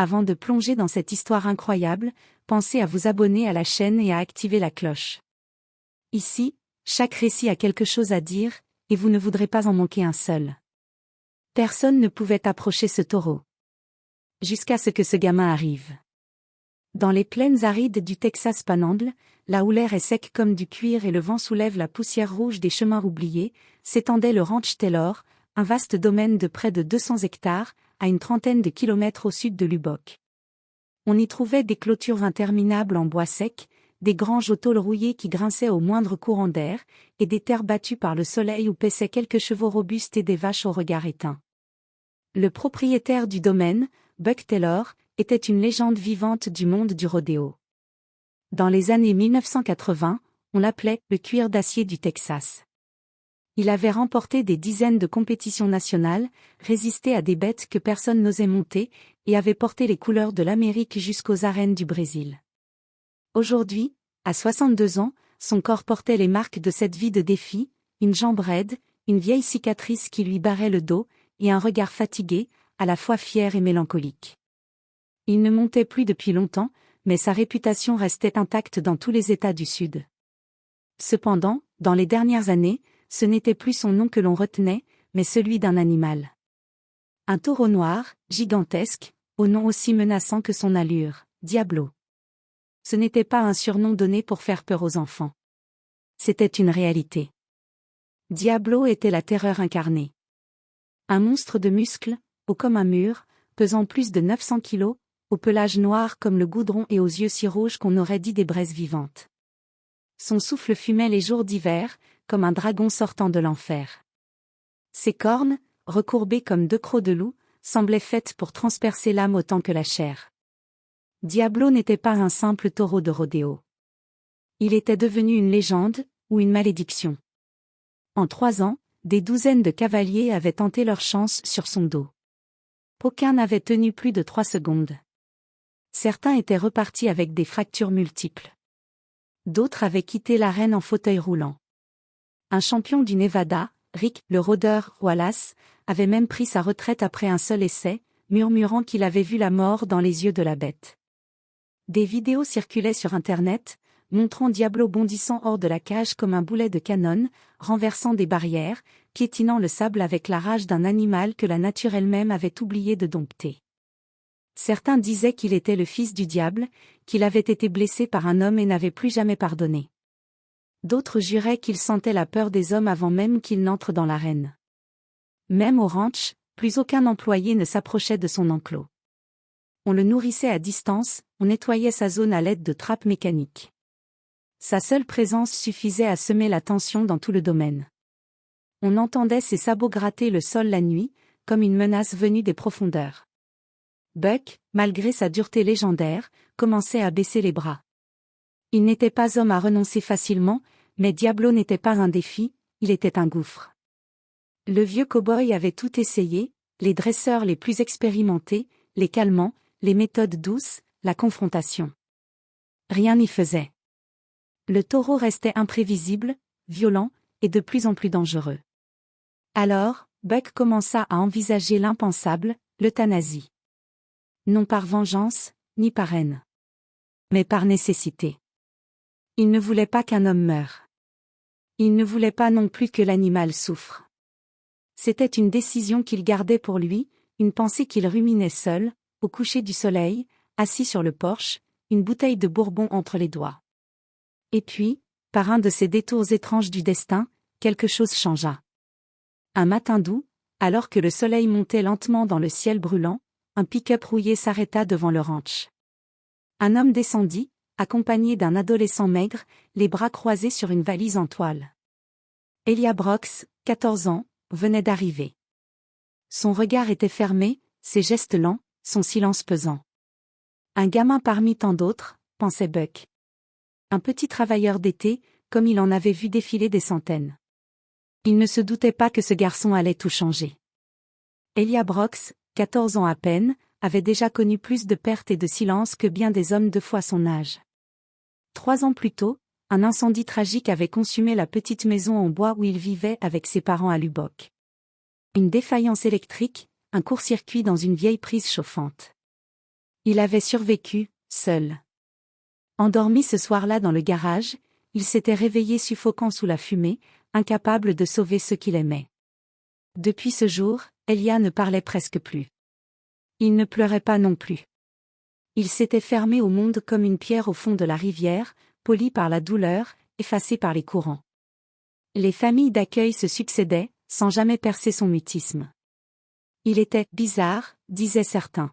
Avant de plonger dans cette histoire incroyable, pensez à vous abonner à la chaîne et à activer la cloche. Ici, chaque récit a quelque chose à dire, et vous ne voudrez pas en manquer un seul. Personne ne pouvait approcher ce taureau. Jusqu'à ce que ce gamin arrive. Dans les plaines arides du Texas Panhandle, là où l'air est sec comme du cuir et le vent soulève la poussière rouge des chemins oubliés, s'étendait le ranch Taylor, un vaste domaine de près de 200 hectares, à une trentaine de kilomètres au sud de Lubbock. On y trouvait des clôtures interminables en bois sec, des granges aux tôles rouillées qui grinçaient au moindre courant d'air, et des terres battues par le soleil où paissaient quelques chevaux robustes et des vaches au regard éteint. Le propriétaire du domaine, Buck Taylor, était une légende vivante du monde du rodéo. Dans les années 1980, on l'appelait « le cuir d'acier du Texas ». Il avait remporté des dizaines de compétitions nationales, résisté à des bêtes que personne n'osait monter, et avait porté les couleurs de l'Amérique jusqu'aux arènes du Brésil. Aujourd'hui, à 62 ans, son corps portait les marques de cette vie de défi, une jambe raide, une vieille cicatrice qui lui barrait le dos, et un regard fatigué, à la fois fier et mélancolique. Il ne montait plus depuis longtemps, mais sa réputation restait intacte dans tous les États du Sud. Cependant, dans les dernières années, ce n'était plus son nom que l'on retenait, mais celui d'un animal. Un taureau noir, gigantesque, au nom aussi menaçant que son allure, Diablo. Ce n'était pas un surnom donné pour faire peur aux enfants. C'était une réalité. Diablo était la terreur incarnée. Un monstre de muscles, haut comme un mur, pesant plus de 900 kilos, au pelage noir comme le goudron et aux yeux si rouges qu'on aurait dit des braises vivantes. Son souffle fumait les jours d'hiver, comme un dragon sortant de l'enfer. Ses cornes, recourbées comme deux crocs de loup, semblaient faites pour transpercer l'âme autant que la chair. Diablo n'était pas un simple taureau de rodéo. Il était devenu une légende, ou une malédiction. En 3 ans, des douzaines de cavaliers avaient tenté leur chance sur son dos. Aucun n'avait tenu plus de 3 secondes. Certains étaient repartis avec des fractures multiples. D'autres avaient quitté l'arène en fauteuil roulant. Un champion du Nevada, Rick, le rôdeur Wallace, avait même pris sa retraite après un seul essai, murmurant qu'il avait vu la mort dans les yeux de la bête. Des vidéos circulaient sur Internet, montrant Diablo bondissant hors de la cage comme un boulet de canon, renversant des barrières, piétinant le sable avec la rage d'un animal que la nature elle-même avait oublié de dompter. Certains disaient qu'il était le fils du diable, qu'il avait été blessé par un homme et n'avait plus jamais pardonné. D'autres juraient qu'il sentait la peur des hommes avant même qu'il n'entre dans l'arène. Même au ranch, plus aucun employé ne s'approchait de son enclos. On le nourrissait à distance, on nettoyait sa zone à l'aide de trappes mécaniques. Sa seule présence suffisait à semer la tension dans tout le domaine. On entendait ses sabots gratter le sol la nuit, comme une menace venue des profondeurs. Buck, malgré sa dureté légendaire, commençait à baisser les bras. Il n'était pas homme à renoncer facilement, mais Diablo n'était pas un défi, il était un gouffre. Le vieux cow-boy avait tout essayé, les dresseurs les plus expérimentés, les calmants, les méthodes douces, la confrontation. Rien n'y faisait. Le taureau restait imprévisible, violent, et de plus en plus dangereux. Alors, Buck commença à envisager l'impensable, l'euthanasie. Non par vengeance, ni par haine. Mais par nécessité. Il ne voulait pas qu'un homme meure. Il ne voulait pas non plus que l'animal souffre. C'était une décision qu'il gardait pour lui, une pensée qu'il ruminait seul, au coucher du soleil, assis sur le porche, une bouteille de bourbon entre les doigts. Et puis, par un de ces détours étranges du destin, quelque chose changea. Un matin doux, alors que le soleil montait lentement dans le ciel brûlant, un pick-up rouillé s'arrêta devant le ranch. Un homme descendit, accompagné d'un adolescent maigre, les bras croisés sur une valise en toile. Elia Brooks, 14 ans, venait d'arriver. Son regard était fermé, ses gestes lents, son silence pesant. Un gamin parmi tant d'autres, pensait Buck. Un petit travailleur d'été, comme il en avait vu défiler des centaines. Il ne se doutait pas que ce garçon allait tout changer. Elia Brooks, 14 ans à peine, avait déjà connu plus de pertes et de silence que bien des hommes de fois son âge. 3 ans plus tôt, un incendie tragique avait consumé la petite maison en bois où il vivait avec ses parents à Lubbock. Une défaillance électrique, un court-circuit dans une vieille prise chauffante. Il avait survécu, seul. Endormi ce soir-là dans le garage, il s'était réveillé suffocant sous la fumée, incapable de sauver ceux qu'il aimait. Depuis ce jour, Elia ne parlait presque plus. Il ne pleurait pas non plus. Il s'était fermé au monde comme une pierre au fond de la rivière, polie par la douleur, effacée par les courants. Les familles d'accueil se succédaient, sans jamais percer son mutisme. Il était « bizarre », disaient certains.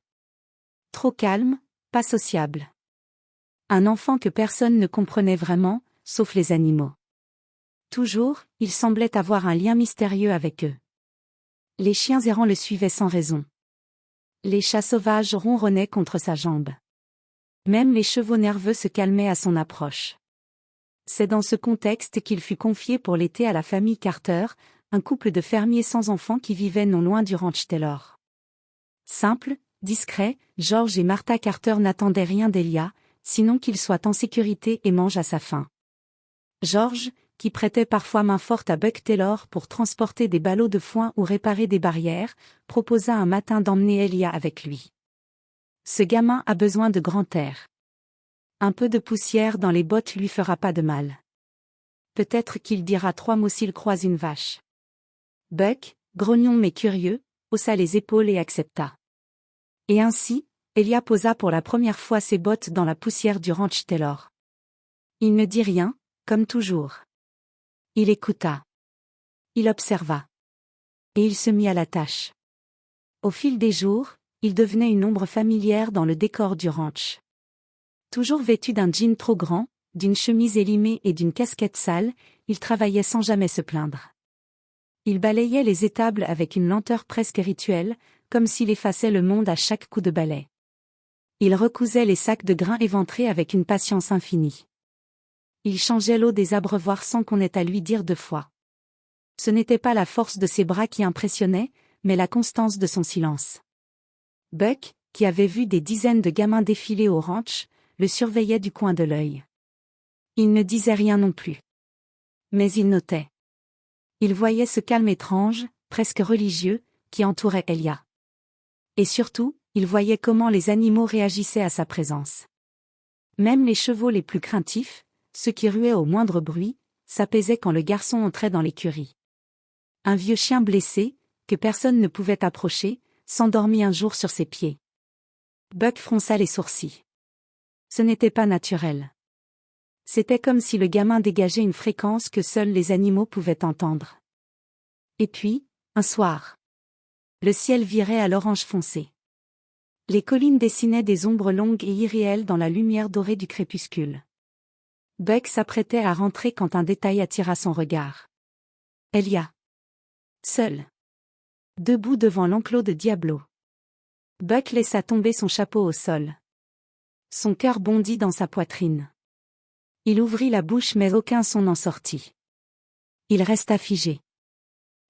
Trop calme, pas sociable. Un enfant que personne ne comprenait vraiment, sauf les animaux. Toujours, il semblait avoir un lien mystérieux avec eux. Les chiens errants le suivaient sans raison. Les chats sauvages ronronnaient contre sa jambe. Même les chevaux nerveux se calmaient à son approche. C'est dans ce contexte qu'il fut confié pour l'été à la famille Carter, un couple de fermiers sans enfants qui vivaient non loin du ranch Taylor. Simple, discret, George et Martha Carter n'attendaient rien d'Elia, sinon qu'il soit en sécurité et mange à sa faim. George, qui prêtait parfois main forte à Buck Taylor pour transporter des ballots de foin ou réparer des barrières, proposa un matin d'emmener Elia avec lui. Ce gamin a besoin de grand air. Un peu de poussière dans les bottes lui fera pas de mal. Peut-être qu'il dira 3 mots s'il croise une vache. Buck, grognon mais curieux, haussa les épaules et accepta. Et ainsi, Elia posa pour la première fois ses bottes dans la poussière du ranch Taylor. Il ne dit rien, comme toujours. Il écouta. Il observa. Et il se mit à la tâche. Au fil des jours, il devenait une ombre familière dans le décor du ranch. Toujours vêtu d'un jean trop grand, d'une chemise élimée et d'une casquette sale, il travaillait sans jamais se plaindre. Il balayait les étables avec une lenteur presque rituelle, comme s'il effaçait le monde à chaque coup de balai. Il recousait les sacs de grains éventrés avec une patience infinie. Il changeait l'eau des abreuvoirs sans qu'on ait à lui dire 2 fois. Ce n'était pas la force de ses bras qui impressionnait, mais la constance de son silence. Buck, qui avait vu des dizaines de gamins défiler au ranch, le surveillait du coin de l'œil. Il ne disait rien non plus. Mais il notait. Il voyait ce calme étrange, presque religieux, qui entourait Elia. Et surtout, il voyait comment les animaux réagissaient à sa présence. Même les chevaux les plus craintifs, ceux qui ruaient au moindre bruit, s'apaisaient quand le garçon entrait dans l'écurie. Un vieux chien blessé, que personne ne pouvait approcher, s'endormit un jour sur ses pieds. Buck fronça les sourcils. Ce n'était pas naturel. C'était comme si le gamin dégageait une fréquence que seuls les animaux pouvaient entendre. Et puis, un soir, le ciel virait à l'orange foncé. Les collines dessinaient des ombres longues et irréelles dans la lumière dorée du crépuscule. Buck s'apprêtait à rentrer quand un détail attira son regard. Elia. Seul. Debout devant l'enclos de Diablo. Buck laissa tomber son chapeau au sol. Son cœur bondit dans sa poitrine. Il ouvrit la bouche mais aucun son n'en sortit. Il resta figé.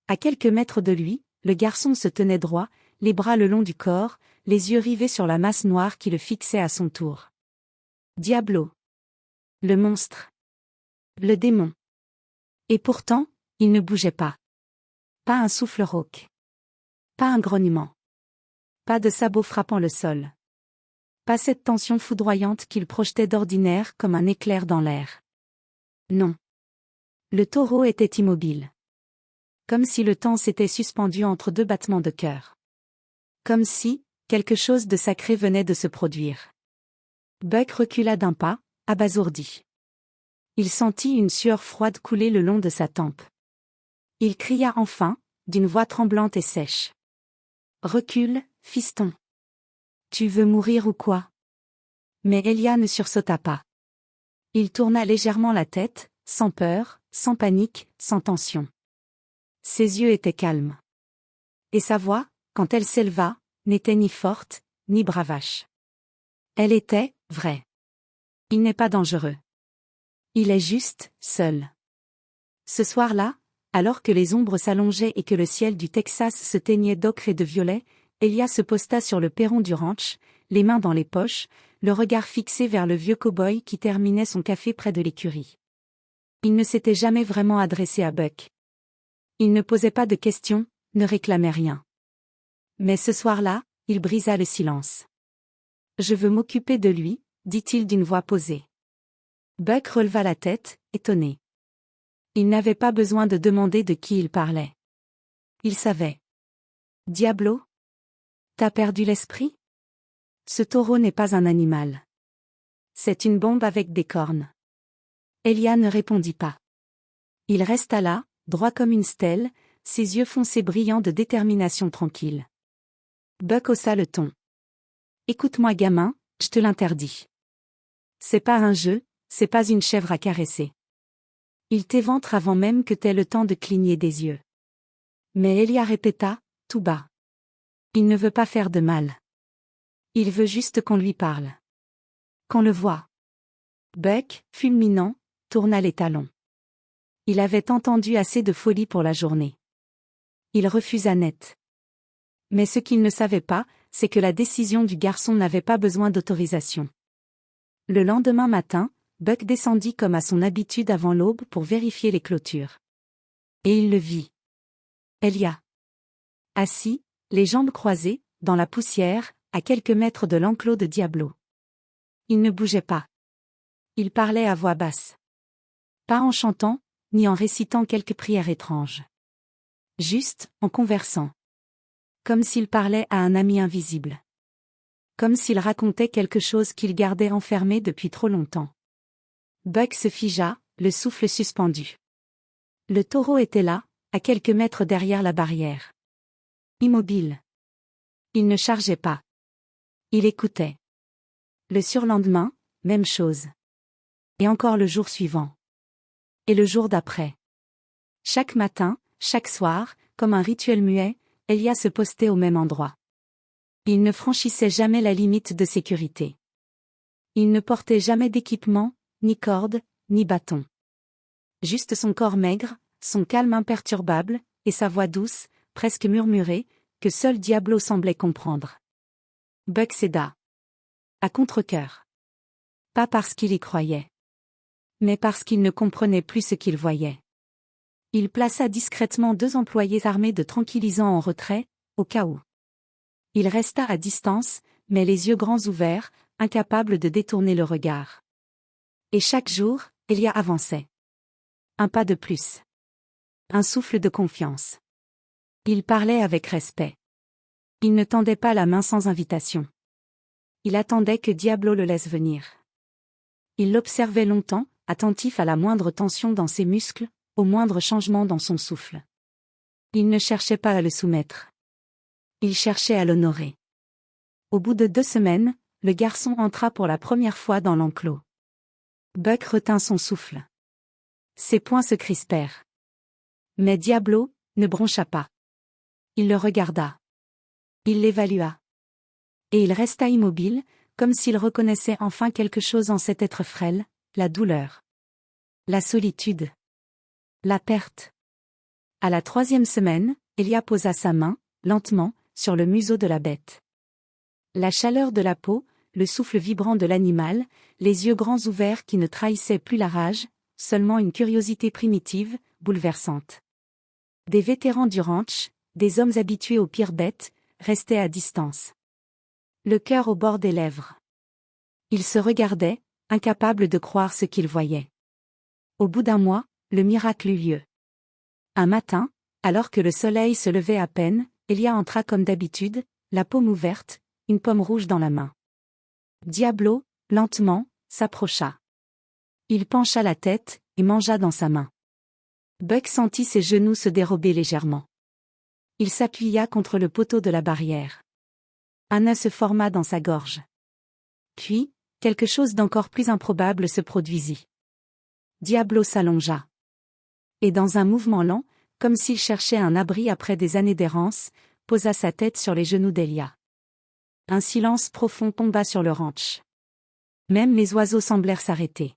À quelques mètres de lui, le garçon se tenait droit, les bras le long du corps, les yeux rivés sur la masse noire qui le fixait à son tour. Diablo. Le monstre. Le démon. Et pourtant, il ne bougeait pas. Pas un souffle rauque. Pas un grognement. Pas de sabots frappant le sol. Pas cette tension foudroyante qu'il projetait d'ordinaire comme un éclair dans l'air. Non. Le taureau était immobile. Comme si le temps s'était suspendu entre 2 battements de cœur. Comme si, quelque chose de sacré venait de se produire. Buck recula d'un pas, abasourdi. Il sentit une sueur froide couler le long de sa tempe. Il cria enfin, d'une voix tremblante et sèche. Recule, fiston. Tu veux mourir ou quoi? Mais Elia ne sursauta pas. Il tourna légèrement la tête, sans peur, sans panique, sans tension. Ses yeux étaient calmes. Et sa voix, quand elle s'éleva, n'était ni forte, ni bravache. Elle était, vraie. Il n'est pas dangereux. Il est juste, seul. Ce soir-là, alors que les ombres s'allongeaient et que le ciel du Texas se teignait d'ocre et de violet, Elia se posta sur le perron du ranch, les mains dans les poches, le regard fixé vers le vieux cow-boy qui terminait son café près de l'écurie. Il ne s'était jamais vraiment adressé à Buck. Il ne posait pas de questions, ne réclamait rien. Mais ce soir-là, il brisa le silence. Je veux m'occuper de lui, dit-il d'une voix posée. Buck releva la tête, étonné. Il n'avait pas besoin de demander de qui il parlait. Il savait. Diablo? T'as perdu l'esprit? Ce taureau n'est pas un animal. C'est une bombe avec des cornes. Elia ne répondit pas. Il resta là, droit comme une stèle, ses yeux foncés brillants de détermination tranquille. Buck haussa le ton. Écoute-moi gamin, je te l'interdis. C'est pas un jeu, c'est pas une chèvre à caresser. Il t'éventre avant même que t'aies le temps de cligner des yeux. Mais Elia répéta, tout bas. Il ne veut pas faire de mal. Il veut juste qu'on lui parle. Qu'on le voie. Buck, fulminant, tourna les talons. Il avait entendu assez de folie pour la journée. Il refusa net. Mais ce qu'il ne savait pas, c'est que la décision du garçon n'avait pas besoin d'autorisation. Le lendemain matin, Buck descendit comme à son habitude avant l'aube pour vérifier les clôtures. Et il le vit. Elia. Assis, les jambes croisées, dans la poussière, à quelques mètres de l'enclos de Diablo. Il ne bougeait pas. Il parlait à voix basse. Pas en chantant, ni en récitant quelques prières étranges. Juste, en conversant. Comme s'il parlait à un ami invisible. Comme s'il racontait quelque chose qu'il gardait enfermé depuis trop longtemps. Buck se figea, le souffle suspendu. Le taureau était là, à quelques mètres derrière la barrière. Immobile. Il ne chargeait pas. Il écoutait. Le surlendemain, même chose. Et encore le jour suivant. Et le jour d'après. Chaque matin, chaque soir, comme un rituel muet, Elia se postait au même endroit. Il ne franchissait jamais la limite de sécurité. Il ne portait jamais d'équipement, ni corde, ni bâton. Juste son corps maigre, son calme imperturbable, et sa voix douce, presque murmurée, que seul Diablo semblait comprendre. Buck céda. À contre-cœur. Pas parce qu'il y croyait. Mais parce qu'il ne comprenait plus ce qu'il voyait. Il plaça discrètement 2 employés armés de tranquillisants en retrait, au cas où. Il resta à distance, mais les yeux grands ouverts, incapable de détourner le regard. Et chaque jour, Elia avançait. Un pas de plus. Un souffle de confiance. Il parlait avec respect. Il ne tendait pas la main sans invitation. Il attendait que Diablo le laisse venir. Il l'observait longtemps, attentif à la moindre tension dans ses muscles, au moindre changement dans son souffle. Il ne cherchait pas à le soumettre. Il cherchait à l'honorer. Au bout de 2 semaines, le garçon entra pour la première fois dans l'enclos. Buck retint son souffle. Ses poings se crispèrent. Mais Diablo ne broncha pas. Il le regarda. Il l'évalua. Et il resta immobile, comme s'il reconnaissait enfin quelque chose en cet être frêle, la douleur. La solitude. La perte. À la 3e semaine, Elia posa sa main, lentement, sur le museau de la bête. La chaleur de la peau, le souffle vibrant de l'animal, les yeux grands ouverts qui ne trahissaient plus la rage, seulement une curiosité primitive, bouleversante. Des vétérans du ranch, des hommes habitués aux pires bêtes, restaient à distance. Le cœur au bord des lèvres. Ils se regardaient, incapables de croire ce qu'ils voyaient. Au bout d'1 mois, le miracle eut lieu. Un matin, alors que le soleil se levait à peine, Elia entra comme d'habitude, la paume ouverte, une pomme rouge dans la main. Diablo, lentement, s'approcha. Il pencha la tête, et mangea dans sa main. Buck sentit ses genoux se dérober légèrement. Il s'appuya contre le poteau de la barrière. Un nœud se forma dans sa gorge. Puis, quelque chose d'encore plus improbable se produisit. Diablo s'allongea. Et dans un mouvement lent, comme s'il cherchait un abri après des années d'errance, posa sa tête sur les genoux d'Elia. Un silence profond tomba sur le ranch. Même les oiseaux semblèrent s'arrêter.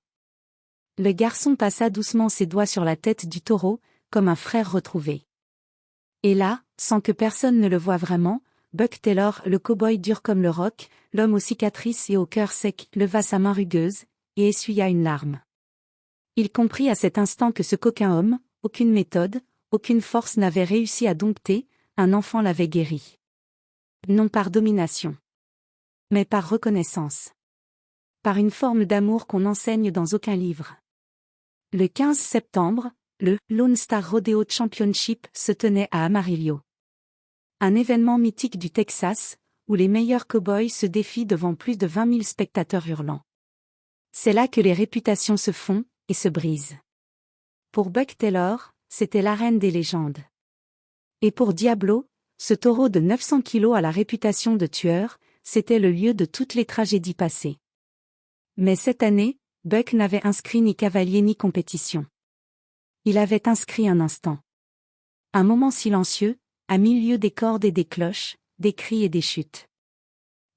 Le garçon passa doucement ses doigts sur la tête du taureau, comme un frère retrouvé. Et là, sans que personne ne le voie vraiment, Buck Taylor, le cow-boy dur comme le roc, l'homme aux cicatrices et au cœur sec, leva sa main rugueuse, et essuya une larme. Il comprit à cet instant que ce qu'aucun homme, aucune méthode, aucune force n'avait réussi à dompter, un enfant l'avait guéri. Non par domination. Mais par reconnaissance. Par une forme d'amour qu'on n'enseigne dans aucun livre. Le 15 septembre, le Lone Star Rodeo Championship se tenait à Amarillo. Un événement mythique du Texas, où les meilleurs cow-boys se défient devant plus de 20 000 spectateurs hurlants. C'est là que les réputations se font et se brisent. Pour Buck Taylor, c'était l'arène des légendes. Et pour Diablo, ce taureau de 900 kilos à la réputation de tueur, c'était le lieu de toutes les tragédies passées. Mais cette année, Buck n'avait inscrit ni cavalier ni compétition. Il avait inscrit un instant. Un moment silencieux, à milieu des cordes et des cloches, des cris et des chutes.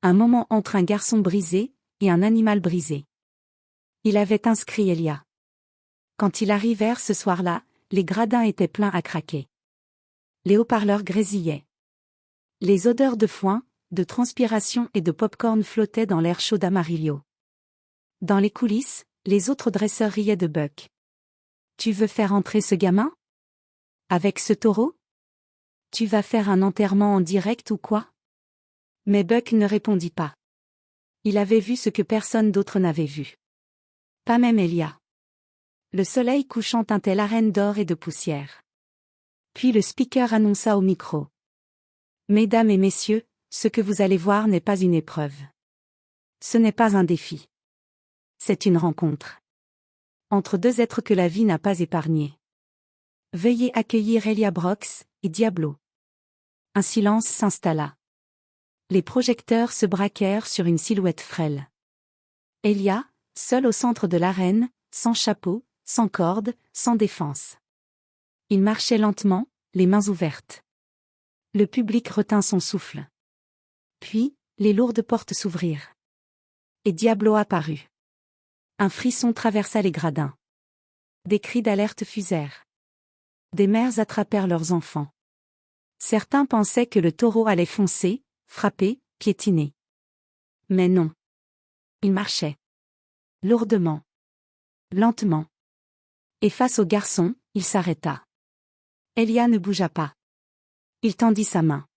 Un moment entre un garçon brisé et un animal brisé. Il avait inscrit Elia. Quand ils arrivèrent ce soir-là, les gradins étaient pleins à craquer. Les haut-parleurs grésillaient. Les odeurs de foin, de transpiration et de pop-corn flottaient dans l'air chaud d'Amarillo. Dans les coulisses, les autres dresseurs riaient de Buck. « Tu veux faire entrer ce gamin? Avec ce taureau? Tu vas faire un enterrement en direct ou quoi? » Mais Buck ne répondit pas. Il avait vu ce que personne d'autre n'avait vu. Pas même Elia. Le soleil couchant teintait l'arène d'or et de poussière. Puis le speaker annonça au micro. « Mesdames et messieurs, ce que vous allez voir n'est pas une épreuve. Ce n'est pas un défi. C'est une rencontre. Entre deux êtres que la vie n'a pas épargnés. Veuillez accueillir Elia Brox et Diablo. » Un silence s'installa. Les projecteurs se braquèrent sur une silhouette frêle. Elia, seul au centre de l'arène, sans chapeau, sans corde, sans défense. Il marchait lentement, les mains ouvertes. Le public retint son souffle. Puis, les lourdes portes s'ouvrirent. Et Diablo apparut. Un frisson traversa les gradins. Des cris d'alerte fusèrent. Des mères attrapèrent leurs enfants. Certains pensaient que le taureau allait foncer, frapper, piétiner. Mais non. Il marchait. Lourdement. Lentement. Et face au garçon, il s'arrêta. Elia ne bougea pas. Il tendit sa main.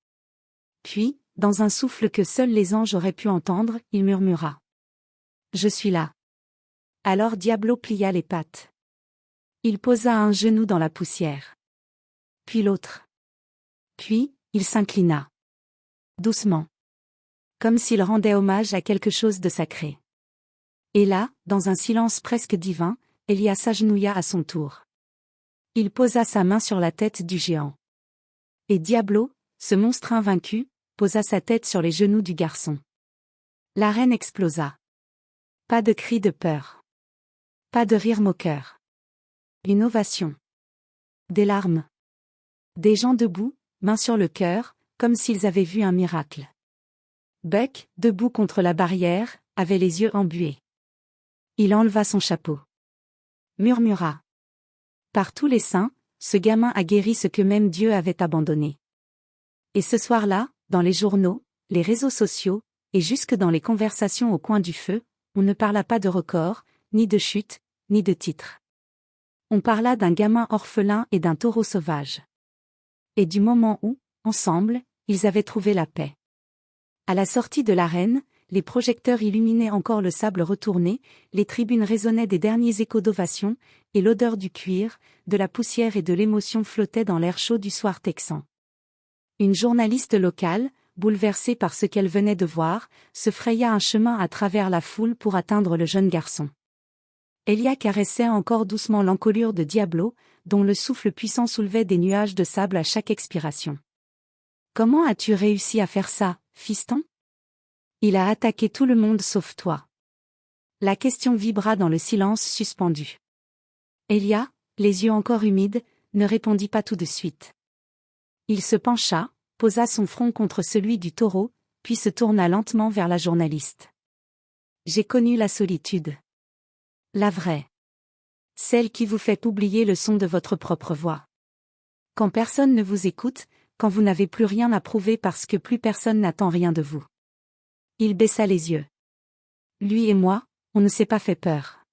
Puis, dans un souffle que seuls les anges auraient pu entendre, il murmura. « Je suis là. » Alors Diablo plia les pattes. Il posa un genou dans la poussière. Puis l'autre. Puis, il s'inclina. Doucement. Comme s'il rendait hommage à quelque chose de sacré. Et là, dans un silence presque divin, Elia s'agenouilla à son tour. Il posa sa main sur la tête du géant. Et Diablo, ce monstre invaincu, posa sa tête sur les genoux du garçon. L'arène explosa. Pas de cris de peur. Pas de rire moqueur. Une ovation. Des larmes. Des gens debout, mains sur le cœur, comme s'ils avaient vu un miracle. Buck, debout contre la barrière, avait les yeux embués. Il enleva son chapeau. Murmura. Par tous les saints, ce gamin a guéri ce que même Dieu avait abandonné. Et ce soir-là, dans les journaux, les réseaux sociaux, et jusque dans les conversations au coin du feu, on ne parla pas de record, ni de chute, ni de titre. On parla d'un gamin orphelin et d'un taureau sauvage. Et du moment où, ensemble, ils avaient trouvé la paix. À la sortie de l'arène, les projecteurs illuminaient encore le sable retourné, les tribunes résonnaient des derniers échos d'ovation, et l'odeur du cuir, de la poussière et de l'émotion flottait dans l'air chaud du soir texan. Une journaliste locale, bouleversée par ce qu'elle venait de voir, se fraya un chemin à travers la foule pour atteindre le jeune garçon. Elia caressait encore doucement l'encolure de Diablo, dont le souffle puissant soulevait des nuages de sable à chaque expiration. « Comment as-tu réussi à faire ça, fiston ? Il a attaqué tout le monde sauf toi. » La question vibra dans le silence suspendu. Elia, les yeux encore humides, ne répondit pas tout de suite. Il se pencha, posa son front contre celui du taureau, puis se tourna lentement vers la journaliste. « J'ai connu la solitude. La vraie. Celle qui vous fait oublier le son de votre propre voix. Quand personne ne vous écoute, quand vous n'avez plus rien à prouver parce que plus personne n'attend rien de vous. » Il baissa les yeux. Lui et moi, on ne s'est pas fait peur.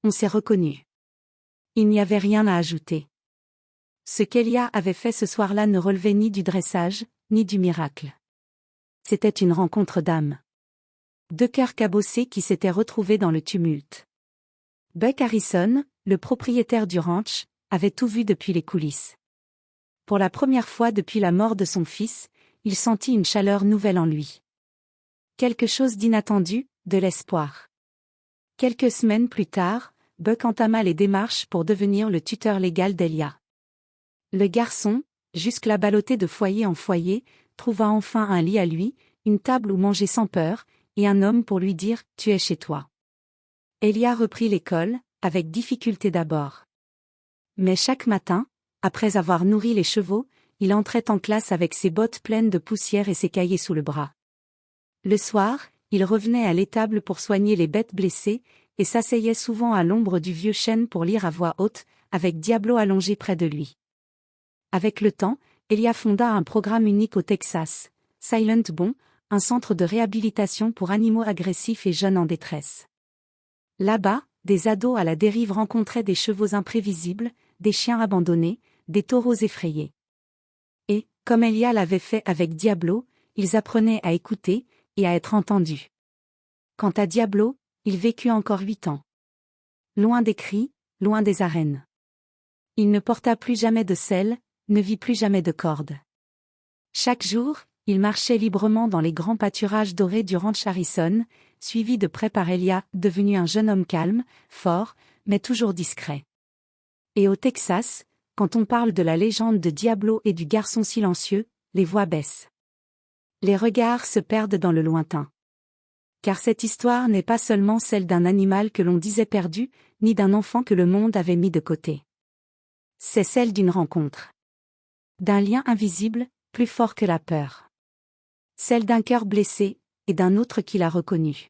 On s'est reconnus. Il n'y avait rien à ajouter. Ce qu'Elia avait fait ce soir-là ne relevait ni du dressage, ni du miracle. C'était une rencontre d'âmes. Deux cœurs cabossés qui s'étaient retrouvés dans le tumulte. Buck Harrison, le propriétaire du ranch, avait tout vu depuis les coulisses. Pour la première fois depuis la mort de son fils, il sentit une chaleur nouvelle en lui. Quelque chose d'inattendu, de l'espoir. Quelques semaines plus tard, Buck entama les démarches pour devenir le tuteur légal d'Elia. Le garçon, jusque-là ballotté de foyer en foyer, trouva enfin un lit à lui, une table où manger sans peur, et un homme pour lui dire « Tu es chez toi ». Elia reprit l'école, avec difficulté d'abord. Mais chaque matin, après avoir nourri les chevaux, il entrait en classe avec ses bottes pleines de poussière et ses cahiers sous le bras. Le soir, il revenait à l'étable pour soigner les bêtes blessées, et s'asseyait souvent à l'ombre du vieux chêne pour lire à voix haute, avec Diablo allongé près de lui. Avec le temps, Elia fonda un programme unique au Texas, Silent Bon, un centre de réhabilitation pour animaux agressifs et jeunes en détresse. Là-bas, des ados à la dérive rencontraient des chevaux imprévisibles, des chiens abandonnés, des taureaux effrayés. Et, comme Elia l'avait fait avec Diablo, ils apprenaient à écouter, et à être entendus. Quant à Diablo, il vécut encore 8 ans. Loin des cris, loin des arènes. Il ne porta plus jamais de selle, ne vit plus jamais de corde. Chaque jour, il marchait librement dans les grands pâturages dorés du ranch Harrison, suivi de près par Elia, devenu un jeune homme calme, fort, mais toujours discret. Et au Texas, quand on parle de la légende de Diablo et du garçon silencieux, les voix baissent. Les regards se perdent dans le lointain. Car cette histoire n'est pas seulement celle d'un animal que l'on disait perdu, ni d'un enfant que le monde avait mis de côté. C'est celle d'une rencontre. D'un lien invisible, plus fort que la peur. Celle d'un cœur blessé, et d'un autre qui l'a reconnu.